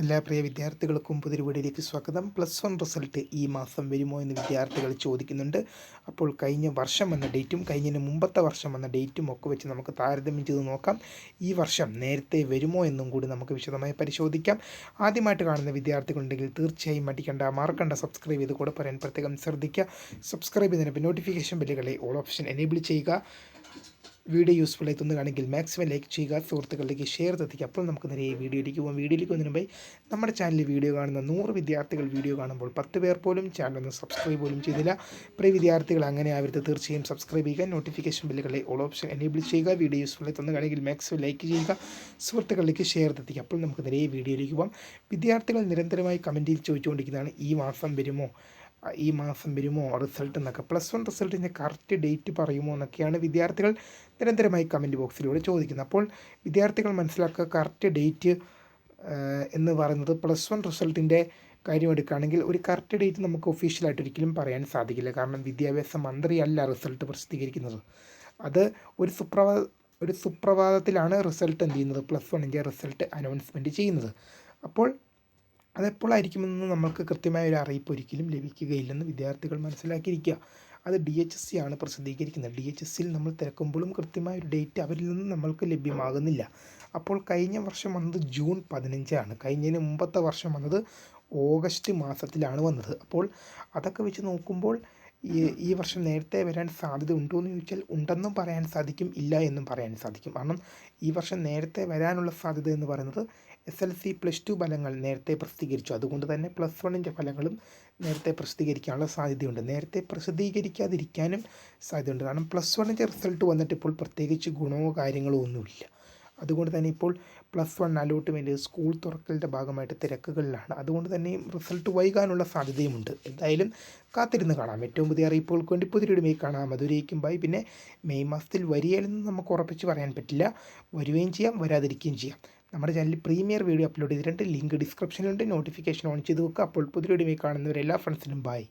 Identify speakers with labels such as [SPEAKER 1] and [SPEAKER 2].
[SPEAKER 1] എല്ലാ പ്രിയ വിദ്യാർത്ഥികൾക്കും പുതിയൊരു വീഡിയോയിലേക്ക് സ്വാഗതം. +1 റിസൾട്ട് ഈ മാസം വരുമോ എന്ന് വിദ്യാർത്ഥികൾ ചോദിക്കുന്നുണ്ട്. അപ്പോൾ കഴിഞ്ഞ വർഷം വന്ന ഡേറ്റും കഴിഞ്ഞതിന് മുമ്പത്തെ വർഷം വന്ന ഡേറ്റും ഒക്കെ വെച്ച് നമുക്ക് താരതമ്യം ചെയ്ത് നോക്കാം. ഈ വർഷം നേരത്തെ വരുമോ എന്നും കൂടി നമുക്ക് വിശദമായി പരിശോധിക്കാം. ആദ്യമായിട്ട് കാണുന്ന വിദ്യാർത്ഥികളുണ്ടെങ്കിൽ തീർച്ചയായും മറക്കണ്ട സബ്സ്ക്രൈബ് ചെയ്ത് കൂടെ പറയാൻ പ്രത്യേകം ശ്രദ്ധിക്കുക. സബ്സ്ക്രൈബ് ചെയ്തതിന് നോട്ടിഫിക്കേഷൻ ബെല്ലുകളെ ഓൾ ഓപ്ഷൻ എനേബിൾ ചെയ്യുക. വീഡിയോ യൂസ്ഫുൾ ആയി തോന്നുകയാണെങ്കിൽ മാക്സിമം ലൈക്ക് ചെയ്യുക, സുഹൃത്തുക്കളിലേക്ക് ഷെയർ എത്തിക്കുക. അപ്പോൾ നമുക്ക് നേരെ വീഡിയോയിലേക്ക് പോകാം. വീഡിയോയിലേക്ക് വന്നതിന് മുമ്പേ നമ്മുടെ ചാനലിൽ വീഡിയോ കാണുന്ന 100 വിദ്യാർത്ഥികൾ വീഡിയോ കാണുമ്പോൾ 10 പേർ പോലും ചാനലൊന്ന് സബ്സ്ക്രൈബ് പോലും ചെയ്തില്ല. പ്രിയ വിദ്യാർത്ഥികൾ അങ്ങനെ ആവരുത്, തീർച്ചയായും സബ്സ്ക്രൈബ് ചെയ്യുക. നോട്ടിഫിക്കേഷൻ ബെല്ലുകളെ ഓൾ ഓപ്ഷൻ എനേബിൾ ചെയ്യുക. വീഡിയോ യൂസ്ഫുൾ ആയി തോന്നുകയാണെങ്കിൽ മാക്സിമം ലൈക്ക് ചെയ്യുക, സുഹൃത്തുക്കളിലേക്ക് ഷെയർ എത്തിക്കുക. അപ്പോൾ നമുക്ക് നേരെ വീഡിയോയിലേക്ക് പോകാം. വിദ്യാർത്ഥികൾ നിരന്തരമായി കമൻറ്റിൽ ചോദിച്ചുകൊണ്ടിരിക്കുന്നതാണ് ഈ മാസം വരുമോ റിസൾട്ട് എന്നൊക്കെ. +1 റിസൾട്ടിൻ്റെ കറക്റ്റ് ഡേറ്റ് പറയുമോ എന്നൊക്കെയാണ് വിദ്യാർത്ഥികൾ നിരന്തരമായി കമൻറ്റ് ബോക്സിലൂടെ ചോദിക്കുന്നത്. അപ്പോൾ വിദ്യാർത്ഥികൾ മനസ്സിലാക്കുക, കറക്റ്റ് ഡേറ്റ് എന്ന് പറയുന്നത് +1 റിസൾട്ടിൻ്റെ കാര്യം എടുക്കുകയാണെങ്കിൽ ഒരു കറക്റ്റ് ഡേറ്റ് നമുക്ക് ഒഫീഷ്യലായിട്ട് ഒരിക്കലും പറയാൻ സാധിക്കില്ല. കാരണം വിദ്യാഭ്യാസ മന്ത്രിയല്ല റിസൾട്ട് പ്രസിദ്ധീകരിക്കുന്നത്. അത് ഒരു സുപ്രഭാതത്തിലാണ് റിസൾട്ട് എന്ത് ചെയ്യുന്നത്, +1ൻ്റെ റിസൾട്ട് അനൗൺസ്മെൻറ്റ് ചെയ്യുന്നത്. അപ്പോൾ അതെപ്പോഴായിരിക്കുമെന്ന് നമുക്ക് കൃത്യമായ ഒരു അറിയിപ്പ് ഒരിക്കലും ലഭിക്കുകയില്ലെന്ന് വിദ്യാർത്ഥികൾ മനസ്സിലാക്കിയിരിക്കുക. അത് DHSC ആണ് പ്രസിദ്ധീകരിക്കുന്നത്. DHSCയിൽ നമ്മൾ തിരക്കുമ്പോഴും കൃത്യമായൊരു ഡേറ്റ് അവരിൽ നിന്ന് നമ്മൾക്ക് ലഭ്യമാകുന്നില്ല. അപ്പോൾ കഴിഞ്ഞ വർഷം വന്നത് ജൂൺ 15 കഴിഞ്ഞതിന് മുമ്പത്തെ വർഷം വന്നത് ഓഗസ്റ്റ് മാസത്തിലാണ് വന്നത്. അപ്പോൾ അതൊക്കെ വെച്ച് നോക്കുമ്പോൾ ഈ വർഷം നേരത്തെ വരാൻ സാധ്യത ഉണ്ടോ എന്ന് ചോദിച്ചാൽ ഉണ്ടെന്നും പറയാൻ സാധിക്കും, ഇല്ല എന്നും പറയാൻ സാധിക്കും. കാരണം ഈ വർഷം നേരത്തെ വരാനുള്ള സാധ്യത എന്ന് പറയുന്നത് SLC +2 ഫലങ്ങൾ നേരത്തെ പ്രസിദ്ധീകരിച്ചു. അതുകൊണ്ട് തന്നെ +1ൻ്റെ ഫലങ്ങളും നേരത്തെ പ്രസിദ്ധീകരിക്കാനുള്ള സാധ്യതയുണ്ട്. നേരത്തെ പ്രസിദ്ധീകരിക്കാതിരിക്കാനും സാധ്യതയുണ്ട്. കാരണം +1ൻ്റെ റിസൾട്ട് വന്നിട്ട് ഇപ്പോൾ പ്രത്യേകിച്ച് ഗുണമോ കാര്യങ്ങളോ ഒന്നുമില്ല. അതുകൊണ്ട് തന്നെ ഇപ്പോൾ +1 അലോട്ട്മെൻറ്റ് സ്കൂൾ തുറക്കലിൻ്റെ ഭാഗമായിട്ട് തിരക്കുകളിലാണ്. അതുകൊണ്ട് തന്നെയും റിസൾട്ട് വൈകാനുള്ള സാധ്യതയുമുണ്ട്. എന്തായാലും കാത്തിരുന്ന് കാണാം. ഏറ്റവും പുതിയ അറിയിപ്പുകൾക്ക് വേണ്ടി പുതിയൊരു വീഡിയോ കാണാം. അതുവരേക്കും ബൈ. പിന്നെ മെയ് മാസത്തിൽ വരികയില്ലെന്ന് നമുക്ക് ഉറപ്പിച്ച് പറയാൻ പറ്റില്ല. വരികയും ചെയ്യാം, വരാതിരിക്കുകയും ചെയ്യാം. നമ്മുടെ ചാനലിൽ പ്രീമിയർ വീഡിയോ അപ്ലോഡ് ചെയ്തിട്ടുണ്ട്. ലിങ്ക് ഡിസ്ക്രിപ്ഷനിലുണ്ട്. നോട്ടിഫിക്കേഷൻ ഓൺ ചെയ്ത് വെക്കുക. അപ്പോൾ പുതിയൊരു വീഡിയോ കാണുന്നവരെല്ലാ ഫ്രണ്ട്സിനും ബൈ.